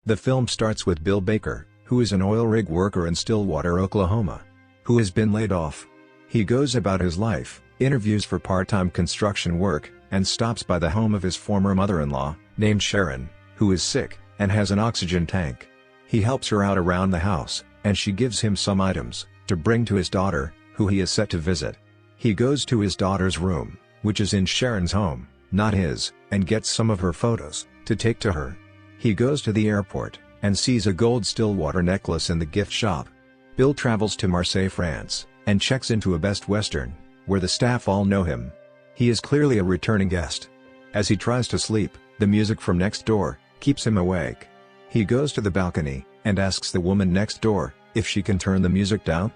The film starts with Bill Baker, who is an oil rig worker in Stillwater, Oklahoma, who has been laid off. He goes about his life, interviews for part-time construction work, and stops by the home of his former mother-in-law, named Sharon, who is sick, and has an oxygen tank. He helps her out around the house, and she gives him some items to bring to his daughter, who he is set to visit. He goes to his daughter's room, which is in Sharon's home, not his, and gets some of her photos to take to her. He goes to the airport, and sees a gold Stillwater necklace in the gift shop. Bill travels to Marseille, France, and checks into a Best Western, where the staff all know him. He is clearly a returning guest. As he tries to sleep, the music from next door keeps him awake. He goes to the balcony, and asks the woman next door if she can turn the music down.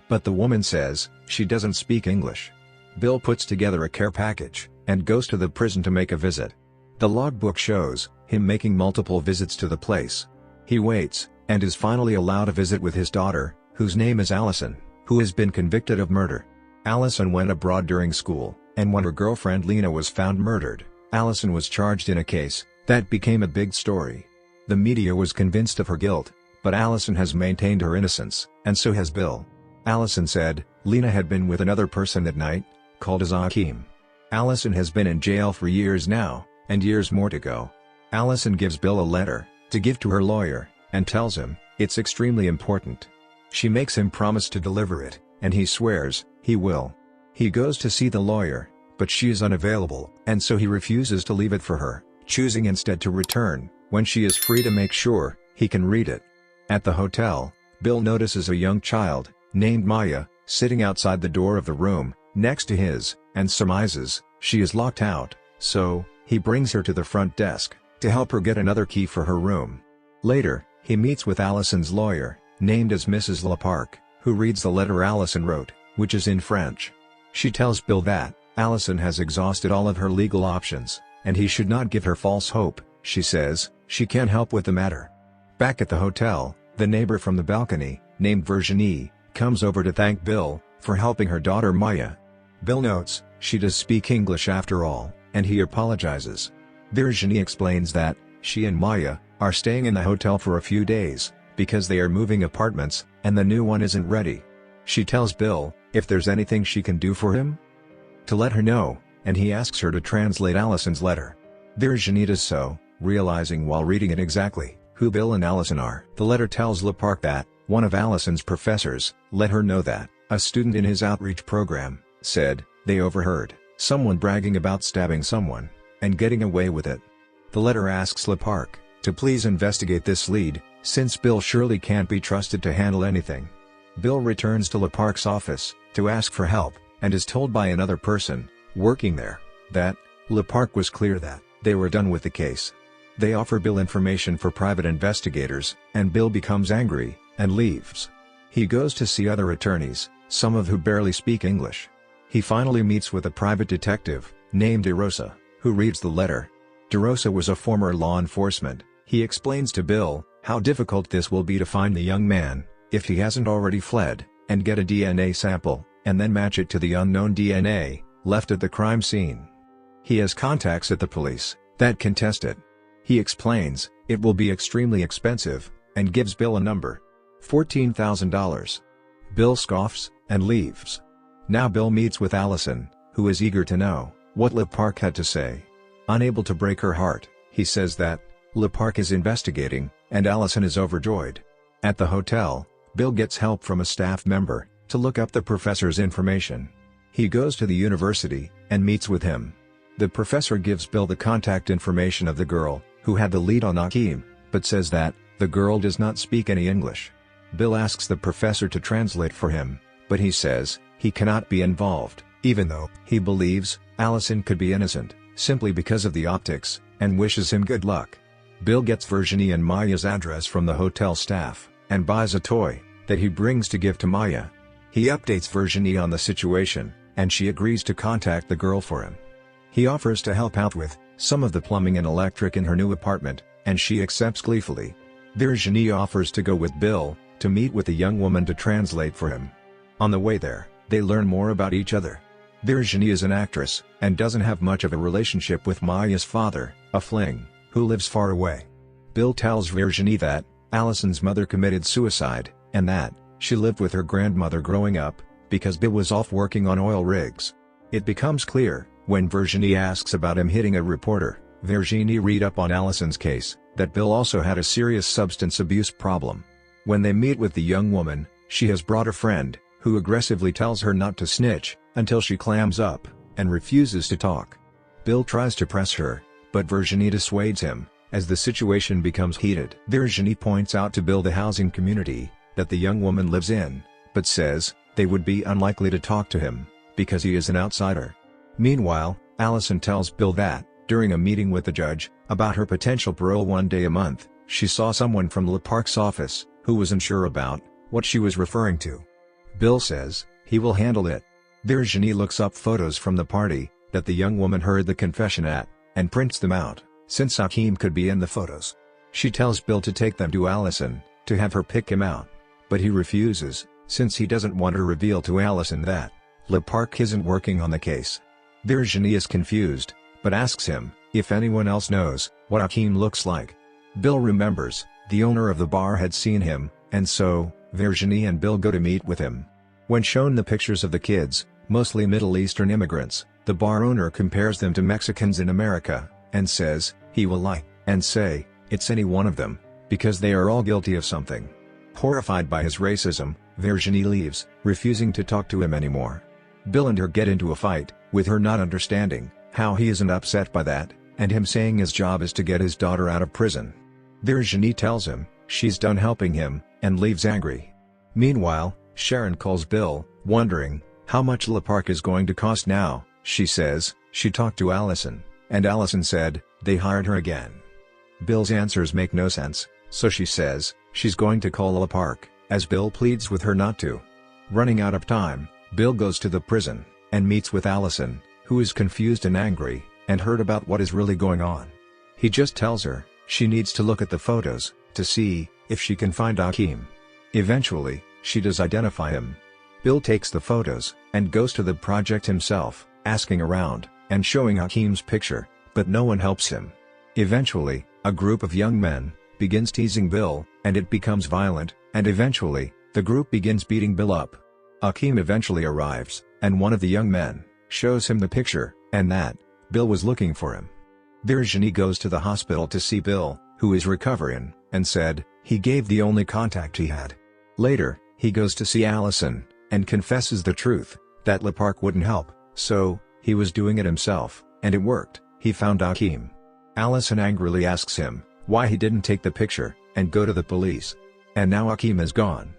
But the woman says she doesn't speak English. Bill puts together a care package, and goes to the prison to make a visit. The logbook shows him making multiple visits to the place. He waits, and is finally allowed a visit with his daughter, whose name is Allison, who has been convicted of murder. Allison went abroad during school, and when her girlfriend Lena was found murdered, Allison was charged in a case that became a big story. The media was convinced of her guilt, but Allison has maintained her innocence, and so has Bill. Allison said Lena had been with another person that night, called Akeem. Allison has been in jail for years now, and years more to go. Allison gives Bill a letter to give to her lawyer, and tells him it's extremely important. She makes him promise to deliver it, and he swears he will. He goes to see the lawyer, but she is unavailable, and so he refuses to leave it for her, choosing instead to return when she is free to make sure he can read it. At the hotel, Bill notices a young child named Maya sitting outside the door of the room next to his, and surmises she is locked out, so he brings her to the front desk to help her get another key for her room. Later, he meets with Allison's lawyer, named as Mrs. Leparc, who reads the letter Allison wrote, which is in French. She tells Bill that Allison has exhausted all of her legal options, and he should not give her false hope. She says she can't help with the matter. Back at the hotel, the neighbor from the balcony, named Virginie, comes over to thank Bill for helping her daughter Maya. Bill notes she does speak English after all, and he apologizes. Virginie explains that she and Maya are staying in the hotel for a few days because they are moving apartments, and the new one isn't ready. She tells Bill if there's anything she can do for him to let her know, and he asks her to translate Allison's letter. Virginie does so, realizing while reading it exactly who Bill and Allison are. The letter tells Leparc that one of Allison's professors let her know that a student in his outreach program said they overheard someone bragging about stabbing someone and getting away with it. The letter asks Leparc to please investigate this lead, since Bill surely can't be trusted to handle anything. Bill returns to Leparc's office to ask for help, and is told by another person working there that Leparc was clear that they were done with the case. They offer Bill information for private investigators, and Bill becomes angry and leaves. He goes to see other attorneys, some of who barely speak English. He finally meets with a private detective named DeRosa, who reads the letter. DeRosa was a former law enforcement. He explains to Bill how difficult this will be to find the young man if he hasn't already fled, and get a DNA sample, and then match it to the unknown DNA left at the crime scene. He has contacts at the police that can test it. He explains it will be extremely expensive, and gives Bill a number: $14,000. Bill scoffs and leaves. Now Bill meets with Allison, who is eager to know what Leparc had to say. Unable to break her heart, he says that Leparc is investigating, and Allison is overjoyed. At the hotel, Bill gets help from a staff member to look up the professor's information. He goes to the university and meets with him. The professor gives Bill the contact information of the girl who had the lead on Akeem, but says that the girl does not speak any English. Bill asks the professor to translate for him, but he says he cannot be involved, even though he believes Allison could be innocent, simply because of the optics, and wishes him good luck. Bill gets Virginie and Maya's address from the hotel staff, and buys a toy that he brings to give to Maya. He updates Virginie on the situation, and she agrees to contact the girl for him. He offers to help out with some of the plumbing and electric in her new apartment, and she accepts gleefully. Virginie offers to go with Bill to meet with the young woman to translate for him. On the way there, they learn more about each other. Virginie is an actress, and doesn't have much of a relationship with Maya's father, a fling, who lives far away. Bill tells Virginie that Allison's mother committed suicide, and that she lived with her grandmother growing up, because Bill was off working on oil rigs. It becomes clear, when Virginie asks about him hitting a reporter, Virginie read up on Allison's case, that Bill also had a serious substance abuse problem. When they meet with the young woman, she has brought a friend, who aggressively tells her not to snitch, until she clams up, and refuses to talk. Bill tries to press her, but Virginie dissuades him, as the situation becomes heated. Virginie points out to Bill the housing community that the young woman lives in, but says they would be unlikely to talk to him, because he is an outsider. Meanwhile, Allison tells Bill that, during a meeting with the judge, about her potential parole one day a month, she saw someone from Le Parc's office, who was unsure about what she was referring to. Bill says he will handle it. Virginie looks up photos from the party that the young woman heard the confession at, and prints them out, since Hakeem could be in the photos. She tells Bill to take them to Allison, to have her pick him out, but he refuses, since he doesn't want to reveal to Allison that Le Parc isn't working on the case. Virginie is confused, but asks him if anyone else knows what Hakeem looks like. Bill remembers the owner of the bar had seen him, and so Virginie and Bill go to meet with him. When shown the pictures of the kids, mostly Middle Eastern immigrants, the bar owner compares them to Mexicans in America, and says he will lie and say it's any one of them, because they are all guilty of something. Horrified by his racism, Virginie leaves, refusing to talk to him anymore. Bill and her get into a fight, with her not understanding how he isn't upset by that, and him saying his job is to get his daughter out of prison. Virginie tells him she's done helping him, and leaves angry. Meanwhile, Sharon calls Bill, wondering how much Le Parc is going to cost now. She says she talked to Allison, and Allison said they hired her again. Bill's answers make no sense, so she says she's going to call Le Parc, as Bill pleads with her not to. Running out of time, Bill goes to the prison, and meets with Allison, who is confused and angry, and heard about what is really going on. He just tells her she needs to look at the photos, to see if she can find Hakeem. Eventually, she does identify him. Bill takes the photos, and goes to the project himself, asking around, and showing Hakeem's picture, but no one helps him. Eventually, a group of young men begins teasing Bill, and it becomes violent, and eventually, the group begins beating Bill up. Hakeem eventually arrives, and one of the young men shows him the picture, and that Bill was looking for him. Virginie goes to the hospital to see Bill, who is recovering, and said he gave the only contact he had. Later, he goes to see Allison, and confesses the truth, that Le Parc wouldn't help, so he was doing it himself, and it worked. He found Hakeem. Allison angrily asks him why he didn't take the picture and go to the police. And now Hakeem is gone.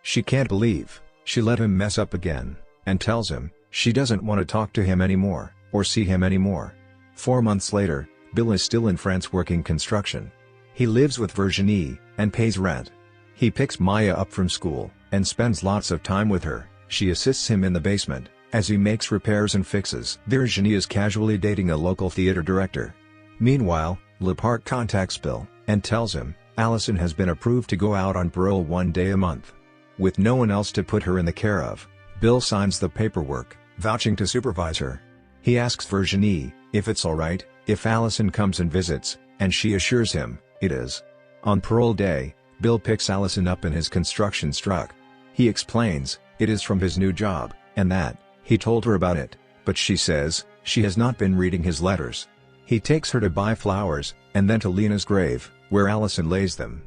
She can't believe she let him mess up again, and tells him she doesn't want to talk to him anymore, or see him anymore. 4 months later, Bill is still in France working construction. He lives with Virginie, and pays rent. He picks Maya up from school, and spends lots of time with her. She assists him in the basement, as he makes repairs and fixes. Virginie is casually dating a local theater director. Meanwhile, Le Parc contacts Bill, and tells him Allison has been approved to go out on parole one day a month. With no one else to put her in the care of, Bill signs the paperwork, vouching to supervise her. He asks Virginie if it's alright if Allison comes and visits, and she assures him it is. On parole day, Bill picks Allison up in his construction truck. He explains it is from his new job, and that he told her about it, but she says she has not been reading his letters. He takes her to buy flowers, and then to Lena's grave, where Allison lays them.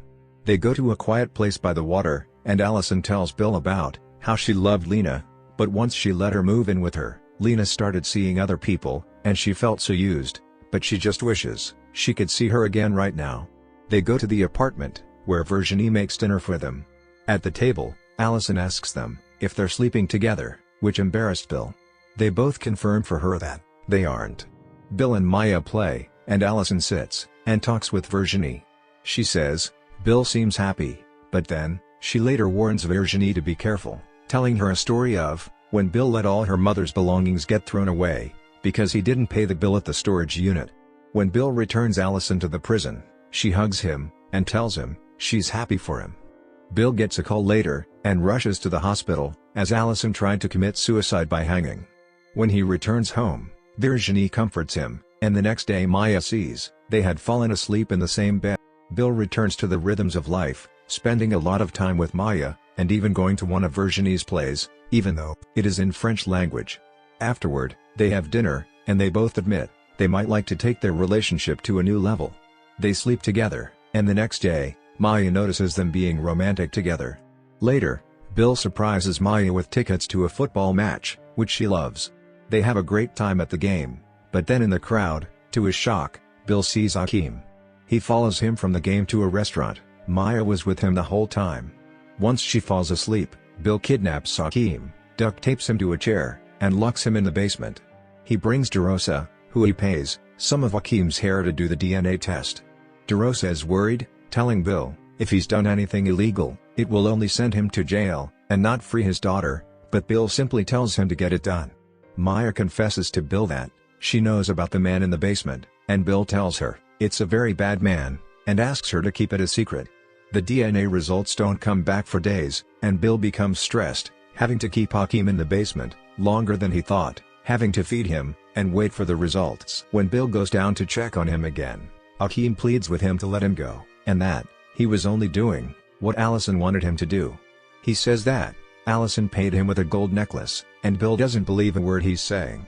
They go to a quiet place by the water, and Allison tells Bill about how she loved Lena, but once she let her move in with her, Lena started seeing other people, and she felt so used, but she just wishes she could see her again right now. They go to the apartment, where Virginie makes dinner for them. At the table, Allison asks them if they're sleeping together, which embarrassed Bill. They both confirm for her that they aren't. Bill and Maya play, and Allison sits and talks with Virginie. She says Bill seems happy, but then she later warns Virginie to be careful, telling her a story of when Bill let all her mother's belongings get thrown away because he didn't pay the bill at the storage unit. When Bill returns Allison to the prison, she hugs him and tells him she's happy for him. Bill gets a call later and rushes to the hospital, as Allison tried to commit suicide by hanging. When he returns home, Virginie comforts him, and the next day Maya sees they had fallen asleep in the same bed. Bill returns to the rhythms of life, spending a lot of time with Maya, and even going to one of Virginie's plays, even though it is in French language. Afterward, they have dinner, and they both admit they might like to take their relationship to a new level. They sleep together, and the next day, Maya notices them being romantic together. Later, Bill surprises Maya with tickets to a football match, which she loves. They have a great time at the game, but then in the crowd, to his shock, Bill sees Hakeem. He follows him from the game to a restaurant. Maya was with him the whole time. Once she falls asleep, Bill kidnaps Hakeem, duct tapes him to a chair, and locks him in the basement. He brings DeRosa, who he pays, some of Hakeem's hair to do the DNA test. DeRosa is worried, telling Bill, if he's done anything illegal, it will only send him to jail, and not free his daughter, but Bill simply tells him to get it done. Maya confesses to Bill that she knows about the man in the basement, and Bill tells her it's a very bad man, and asks her to keep it a secret. The DNA results don't come back for days, and Bill becomes stressed, having to keep Hakeem in the basement longer than he thought, having to feed him, and wait for the results. When Bill goes down to check on him again, Hakeem pleads with him to let him go, and that he was only doing what Allison wanted him to do. He says that Allison paid him with a gold necklace, and Bill doesn't believe a word he's saying.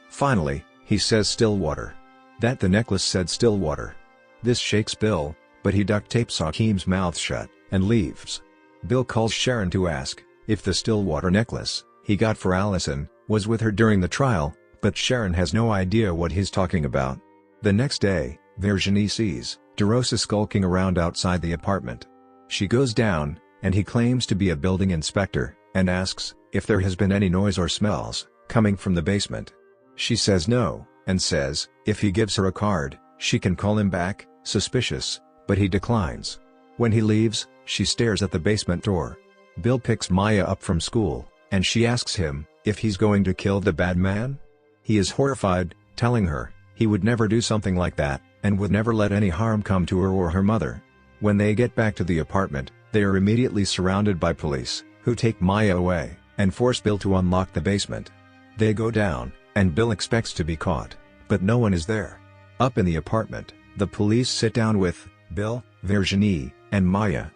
Finally, he says Stillwater. That the necklace said Stillwater. This shakes Bill, but he duct tapes Hakeem's mouth shut, and leaves. Bill calls Sharon to ask if the Stillwater necklace he got for Allison was with her during the trial, but Sharon has no idea what he's talking about. The next day, Virginie sees DeRosa skulking around outside the apartment. She goes down, and he claims to be a building inspector, and asks if there has been any noise or smells coming from the basement. She says no, and says if he gives her a card, she can call him back, suspicious, but he declines. When he leaves, she stares at the basement door. Bill picks Maya up from school, and she asks him if he's going to kill the bad man. He is horrified, telling her he would never do something like that, and would never let any harm come to her or her mother. When they get back to the apartment, they are immediately surrounded by police, who take Maya away, and force Bill to unlock the basement. They go down, and Bill expects to be caught, but no one is there. Up in the apartment, the police sit down with Bill, Virginie, and Maya.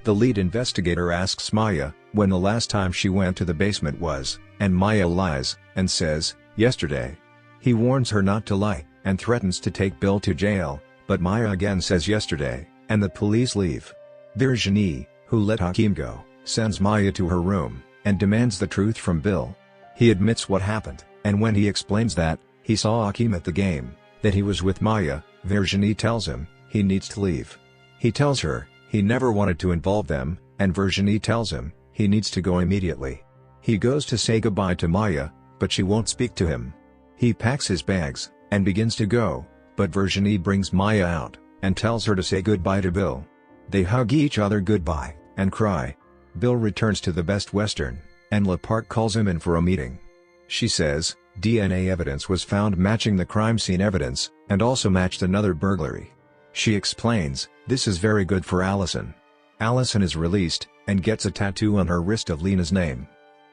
The lead investigator asks Maya when the last time she went to the basement was, and Maya lies, and says, yesterday. He warns her not to lie, and threatens to take Bill to jail, but Maya again says yesterday, and the police leave. Virginie, who let Hakeem go, sends Maya to her room, and demands the truth from Bill. He admits what happened, and when he explains that he saw Hakeem at the game, that he was with Maya, Virginie tells him he needs to leave. He tells her he never wanted to involve them, and Virginie tells him he needs to go immediately. He goes to say goodbye to Maya, but she won't speak to him. He packs his bags and begins to go, but Virginie brings Maya out and tells her to say goodbye to Bill. They hug each other goodbye and cry. Bill returns to the Best Western, and LaPark calls him in for a meeting. She says DNA evidence was found matching the crime scene evidence, and also matched another burglary. She explains this is very good for Allison. Allison is released, and gets a tattoo on her wrist of Lena's name.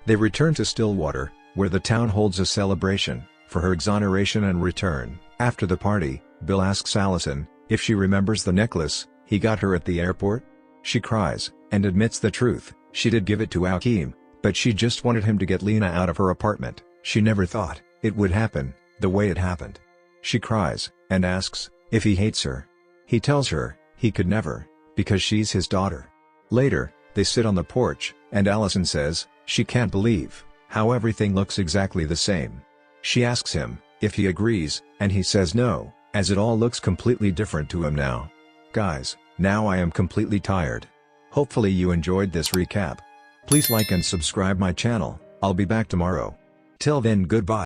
They return to Stillwater, where the town holds a celebration for her exoneration and return. After the party, Bill asks Allison if she remembers the necklace he got her at the airport. She cries, and admits the truth. She did give it to Hakeem, but she just wanted him to get Lena out of her apartment. She never thought it would happen the way it happened. She cries, and asks if he hates her. He tells her he could never, because she's his daughter. Later, they sit on the porch, and Allison says she can't believe how everything looks exactly the same. She asks him if he agrees, and he says no, as it all looks completely different to him now. Guys, now I am completely tired. Hopefully you enjoyed this recap. Please like and subscribe my channel. I'll be back tomorrow. Till then, goodbye.